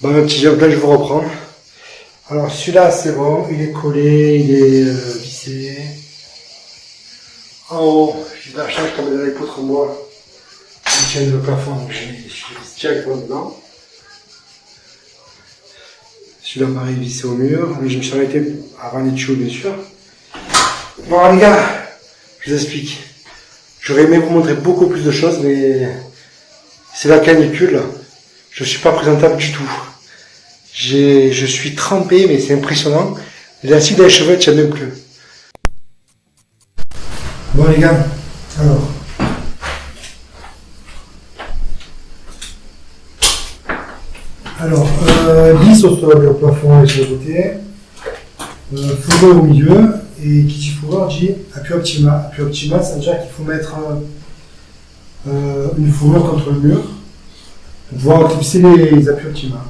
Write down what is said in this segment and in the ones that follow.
Bon, le petit job là, je vous reprends. Alors celui-là, c'est bon, il est collé, il est vissé. En haut, j'ai de la chance comme les poutres en bois. Ils tiennent le plafond, donc je visse directement dedans. Celui-là, pareil, vissé au mur. Mais je me suis arrêté avant les tuyaux, bien sûr. Bon, les gars, je vous explique. J'aurais aimé vous montrer beaucoup plus de choses, mais c'est la canicule. Je suis pas présentable du tout. Je suis trempé, mais c'est impressionnant. L'élastique dans les cheveux ne tient même plus. Bon les gars, alors, vis au sol, au plafond et sur le côté, fourrure au milieu, et qui dit fourrure dit appui optimal. Appui optimal, ça veut dire qu'il faut mettre une fourrure contre le mur pour pouvoir clipser les appuis optimales.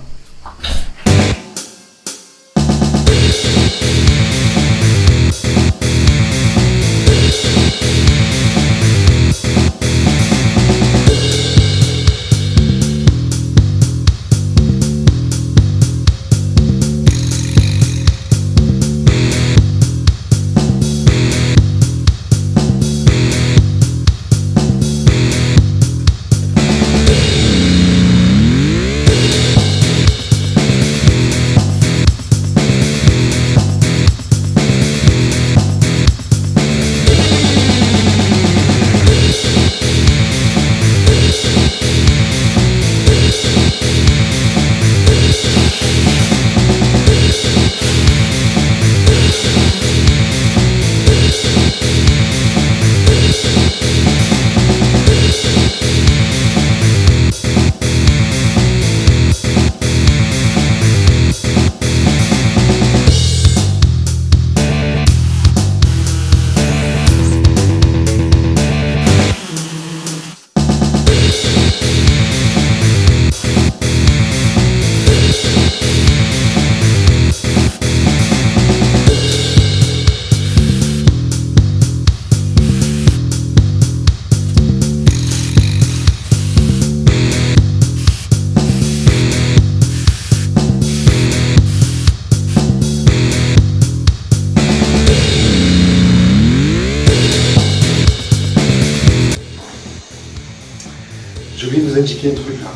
J'ai oublié de vous indiquer un truc là.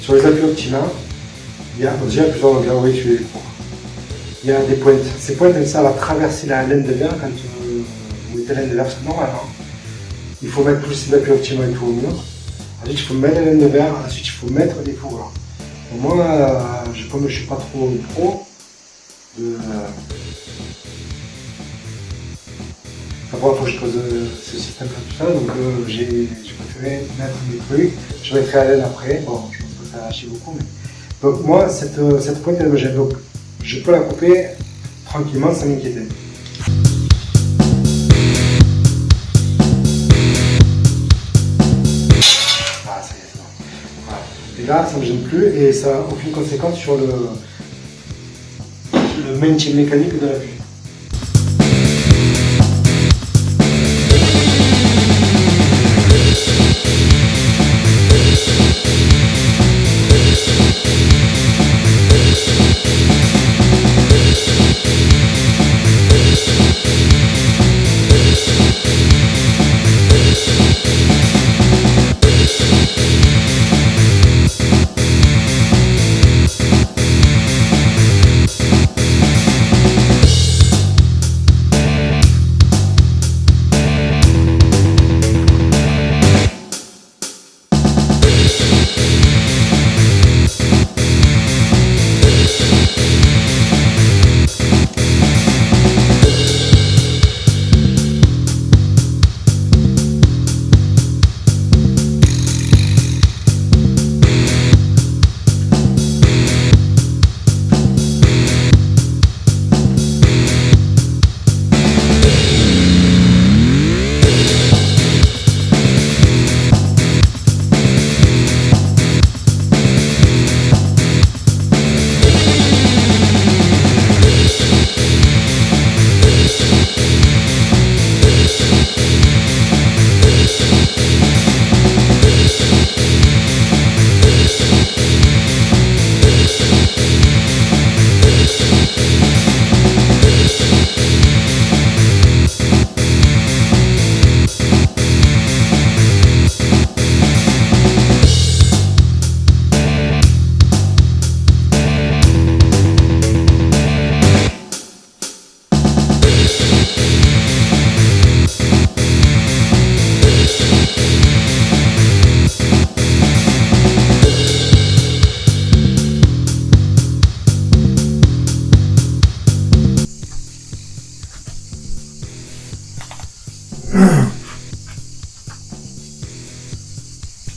Sur les appuis optimales, il y a déjà plusieurs longueurs, oui, tu les cours. Il y a des pointes. Ces pointes, elles servent à traverser la laine de verre quand vous mettez la laine de verre, parce que normalement, il faut mettre plus l'appui optimal et tout au mur. Ensuite, il faut mettre la laine de verre, ensuite, il faut mettre des fourrures. Moi, comme je ne suis pas trop pro, c'est la première fois que je pose ce système comme tout ça, donc j'ai préféré mettre des trucs. Je mettrai la laine après, bon, je pense que ça a lâché beaucoup, mais... Donc moi, cette pointe, elle me gêne, donc je peux la couper tranquillement sans m'inquiéter. Ah, ça y est, c'est bon. Voilà. Et là, ça ne me gêne plus et ça n'a aucune conséquence sur le maintien mécanique de l'appui.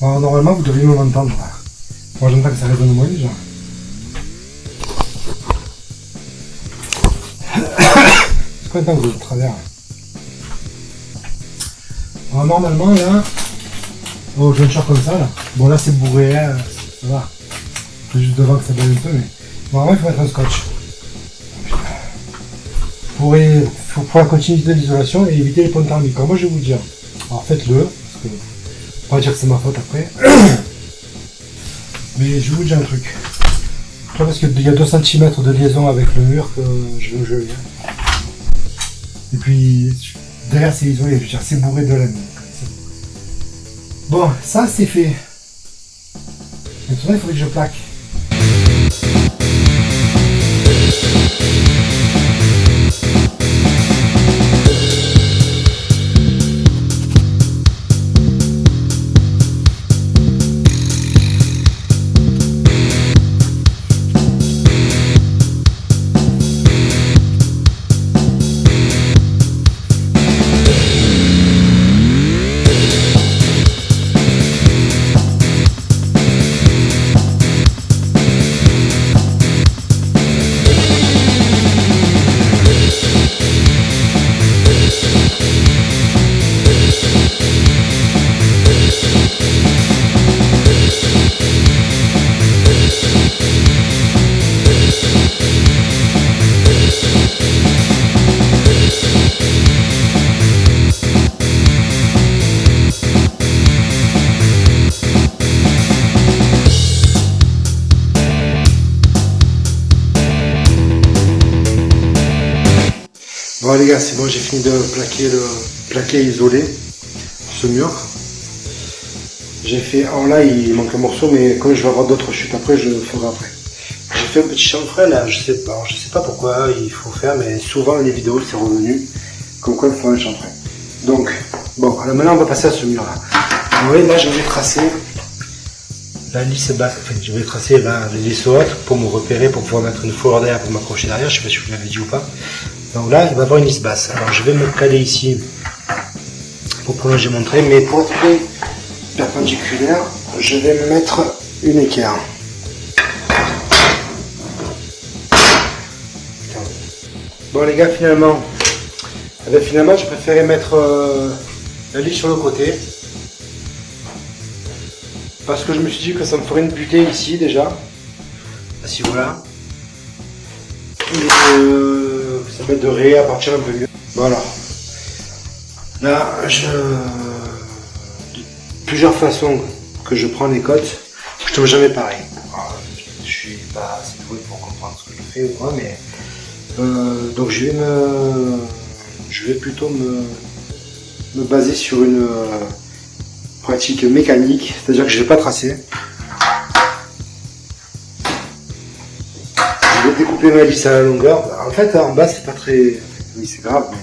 Alors, normalement, vous devriez m'entendre là. Moi, j'entends que ça résonne moins déjà. C'est combien de temps que vous êtes de travers? Alors, normalement, là, oh, je viens de faire comme ça là. Bon, là, c'est bourré, hein, ça va. C'est juste devant que ça baisse un peu, mais normalement, il faut mettre un scotch. Pour la continuité de l'isolation et éviter les ponts thermiques. Alors, moi, je vais vous dire. Alors, faites-le, parce que on va dire que c'est ma faute après. Mais je vais vous dire un truc. Tu vois, parce qu'il y a 2 cm de liaison avec le mur que je veux geler. Et puis, derrière c'est isolé, je veux dire, c'est bourré de laine. Bon, ça c'est fait. Maintenant, il faudrait que je plaque. Bon les gars, c'est bon, j'ai fini de plaquer le plaqué isolé, ce mur. J'ai fait, alors là il manque un morceau, mais comme je vais avoir d'autres chutes après, je le ferai après. J'ai fait un petit chanfrein là, je sais pas pourquoi il faut faire, mais souvent les vidéos c'est revenu, comme quoi il faut un chanfrein. Donc, bon, alors maintenant on va passer à ce mur là. Vous voyez là je vais tracer la lisse basse, enfin je vais tracer la lisse haute pour me repérer, pour pouvoir mettre une fourrure derrière pour m'accrocher derrière, je sais pas si je vous l'avais dit ou pas. Donc là, il va y avoir une lisse basse. Alors je vais me caler ici pour prolonger mon trait, mais pour être perpendiculaire, je vais me mettre une équerre. Bon les gars, finalement, je préférais mettre la lisse sur le côté. Parce que je me suis dit que ça me ferait une butée ici déjà. Voici voilà. Et ça va de répartir un peu mieux. Voilà. Là, de plusieurs façons que je prends les côtes, je ne tombe jamais pareil. Je suis pas assez doué pour comprendre ce que je fais ou quoi, mais donc je vais plutôt me baser sur une pratique mécanique, c'est-à-dire que je ne vais pas tracer. Je vais découper ma lisse à la longueur. En fait, en bas, c'est pas très... Oui, c'est grave, mais...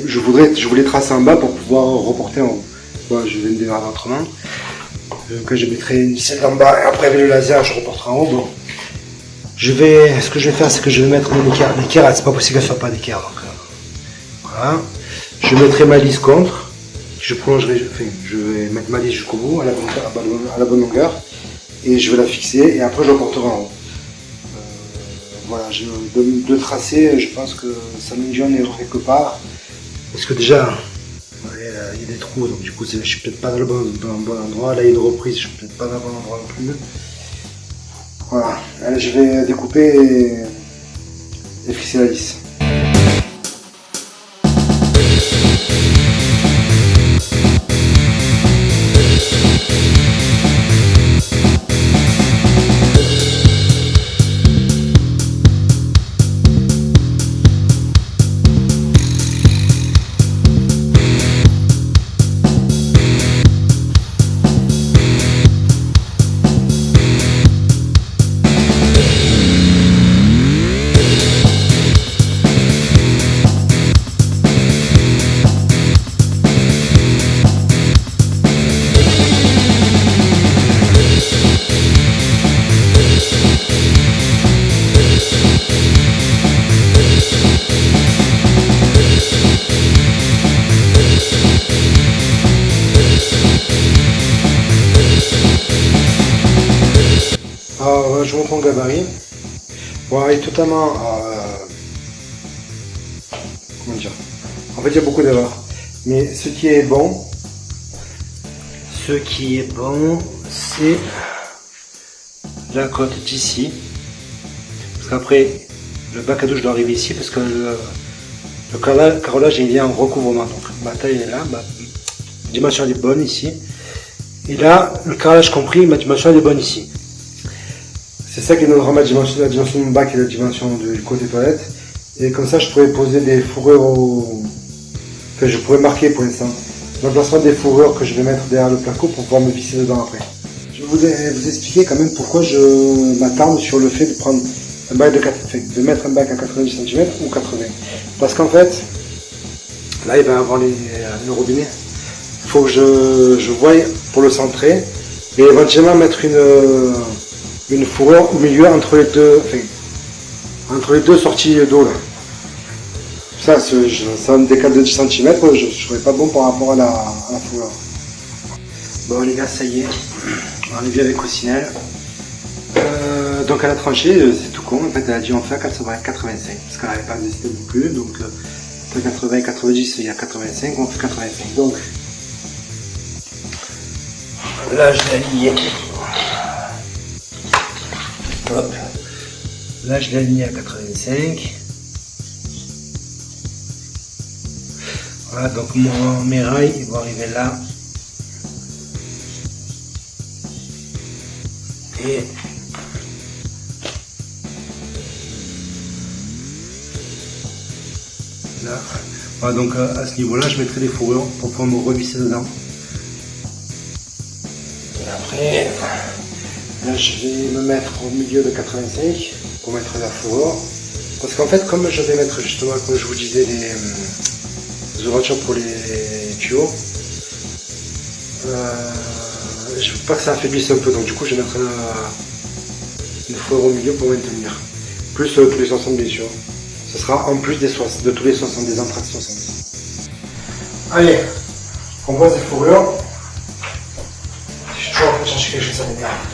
je voulais tracer en bas pour pouvoir reporter en haut. Bon, je vais me démarrer autrement. Que je mettrai une lisse en bas et après avec le laser, je reporterai en haut. Bon. Ce que je vais faire, c'est que je vais mettre mon équerre. L'équerre, c'est pas possible qu'elle soit pas d'équerre. Donc, voilà. Je mettrai ma lisse contre. Je prolongerai, je vais mettre ma lisse jusqu'au bout, à la bonne longueur. Et je vais la fixer et après je reporterai en haut. Voilà, de tracer, je pense que ça m'indigne quelque part. Parce que déjà, il y a des trous, donc du coup je suis peut-être pas dans le bon endroit. Là il y a une reprise, je suis peut-être pas dans le bon endroit non plus. Voilà, allez, je vais découper et fixer la lisse. Voilà, je vous montre mon gabarit. Voilà, il est totalement... comment dire? En fait, il y a beaucoup d'erreurs. Mais ce qui est bon, c'est la cote d'ici. Parce qu'après, le bac à douche doit arriver ici parce que le carrelage il vient en recouvrement. Donc ma taille est là, ma dimension elle est bonne ici. Et là, le carrelage compris, ma dimension elle est bonne ici. C'est ça qui donnera la dimension de mon bac et la dimension du côté toilette. Et comme ça, je pourrais poser des fourrures Enfin, je pourrais marquer pour l'instant l'emplacement des fourrures que je vais mettre derrière le placo pour pouvoir me visser dedans après. Je vais vous expliquer quand même pourquoi je m'attarde sur le fait de prendre un bac de mettre un bac à 90 cm ou 80. Parce qu'en fait, là il va y avoir le robinet. Il faut que je voie pour le centrer et éventuellement mettre une fourrure au milieu entre les deux sorties d'eau là. Ça me décale de 10 cm, je ne serais pas bon par rapport à la fourrure. Bon les gars, ça y est, on est bien avec Cocinelle. Donc elle a tranché, c'est tout con, en fait elle a dit on fait à 85, parce qu'elle n'avait pas décidé non plus, donc entre 80 et 90 il y a 85, on fait 85. Donc là je l'ai aligné. Hop. Là je l'ai aligné à 85. Voilà, donc mes rails ils vont arriver là. Et là, voilà, donc à ce niveau-là, je mettrai des fourrures pour pouvoir me revisser dedans. Et après, là, je vais me mettre au milieu de 85 pour mettre la fourrure. Parce qu'en fait, comme je vais mettre justement, comme je vous disais, les ouvertures pour les tuyaux, je veux pas que ça affaiblisse un peu, donc du coup, je vais mettre une fourrure au milieu pour maintenir. Plus tous les 60 bien sûr. Ce sera en plus de tous les 60, des entraques 60. Allez, on pose des fourrures. Je suis toujours en train de chercher quelque chose à m'énerve.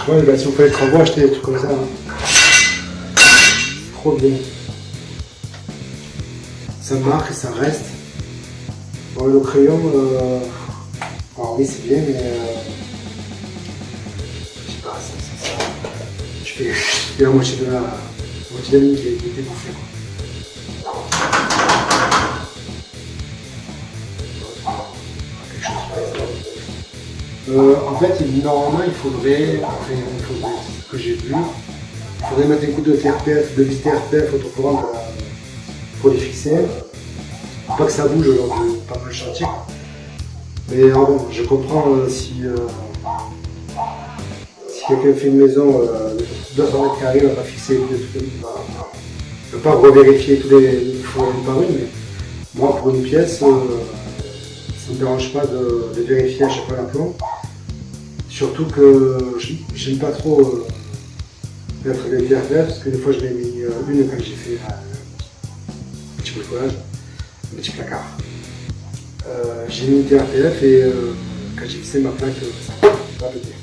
Ouais, bah, si vous faites les travaux, achetez des trucs comme ça. Hein. Trop bien. Ça marque et ça reste. Bon, le crayon, alors oui, c'est bien, mais je sais pas, je fais la moitié de la ligne qui a été bouffée. En fait, normalement, il faudrait, ce que j'ai vu, il faudrait mettre un coup de TRPF, de vis TRPF autocourant pour les fixer. Pas que ça bouge lors de pas mal de chantier. Mais bon, je comprends si quelqu'un fait une maison de 200 mètres carrés, il ne va pas fixer les trucs, il ne va pas revérifier tous les fourrures une par une, mais moi pour une pièce, ça ne me dérange pas de vérifier à chaque fois l'aplomb. Surtout que j'aime pas trop mettre les TRPF parce que des fois je l'ai mis une quand j'ai fait un petit bricolage, un petit placard. J'ai mis une TRPF et quand j'ai fixé ma plaque, ça n'a pas pété.